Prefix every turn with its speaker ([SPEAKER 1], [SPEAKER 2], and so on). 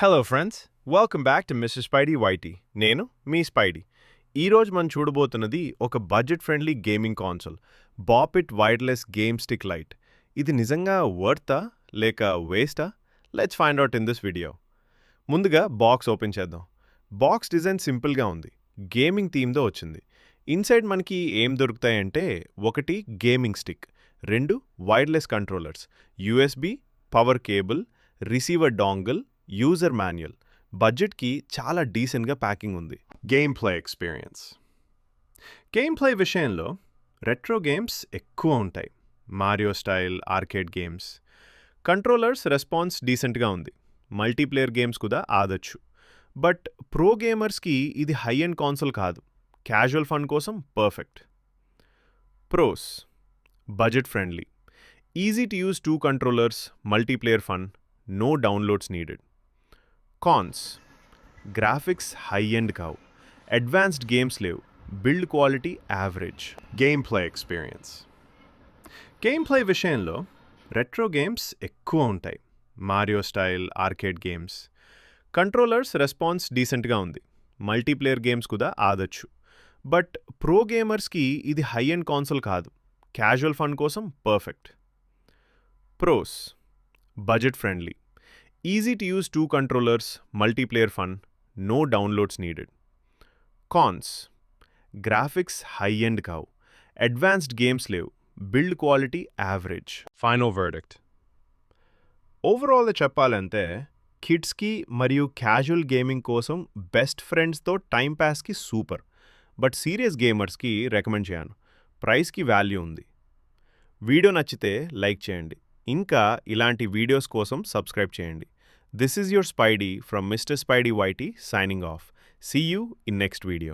[SPEAKER 1] Hello friends, welcome back to mister Spidey YT. నేను మీ Spidey. ఈరోజు మనం చూడబోతున్నది ఒక బడ్జెట్ ఫ్రెండ్లీ గేమింగ్ కాన్సోల్, బాపిట్ వైర్లెస్ గేమ్ స్టిక్ లైట్. ఇది నిజంగా వర్తా లేక వేస్టా? Let's find out in this video. ముందుగా బాక్స్ ఓపెన్ చేద్దాం. బాక్స్ డిజైన్ సింపుల్గా ఉంది, గేమింగ్ థీమ్తో వచ్చింది. ఇన్సైడ్ మనకి ఏం దొరుకుతాయంటే, ఒకటి గేమింగ్ స్టిక్, రెండు wireless controllers, USB, power cable, receiver dongle, user manual. బడ్జెట్కి చాలా డీసెంట్గా ప్యాకింగ్ ఉంది.
[SPEAKER 2] Game play experience. Game play విషయంలో రెట్రో గేమ్స్ ఎక్కువ ఉంటాయి, Mario style arcade games.
[SPEAKER 1] Controllers response డీసెంట్గా ఉంది, మల్టీప్లేయర్ గేమ్స్ కూడా ఆడొచ్చు. బట్ ప్రో గేమర్స్కి ఇది హై ఎండ్ కాన్సోల్ కాదు, క్యాజువల్ ఫన్ కోసం perfect. Pros: budget friendly, easy to use 2 controllers, multiplayer fun, no downloads needed. Cons: graphics high end కావు, advanced games లేవు, build quality average.
[SPEAKER 2] Game play experience. Game play విషయంలో retro games ఎక్కువ ఉంటాయి, Mario style arcade games.
[SPEAKER 1] Controllers response డీసెంట్గా ఉంది, multiplayer games కూడా ఆడొచ్చు. But pro గేమర్స్కి ఇది హై ఎండ్ కాన్సోల్ కాదు, క్యాజువల్ ఫన్ కోసం perfect. Pros: budget friendly, easy to use 2 controllers, multiplayer fun, no downloads needed. Cons: graphics high end కావు, advanced games లేవు, build quality average.
[SPEAKER 2] Final verdict.
[SPEAKER 1] ఓవరాల్గా చెప్పాలంటే, కిడ్స్కి మరియు క్యాజువల్ గేమింగ్ కోసం best ఫ్రెండ్స్తో టైం పాస్కి సూపర్. బట్ సీరియస్ గేమర్స్కి రికమెండ్ చేయను, ప్రైస్కి వాల్యూ ఉంది. వీడియో నచ్చితే లైక్ చేయండి, ఇంకా ఇలాంటి వీడియోస్ కోసం సబ్స్క్రైబ్ చేయండి. This is your Spidey from mister Spidey Whitey signing off. See you in next video.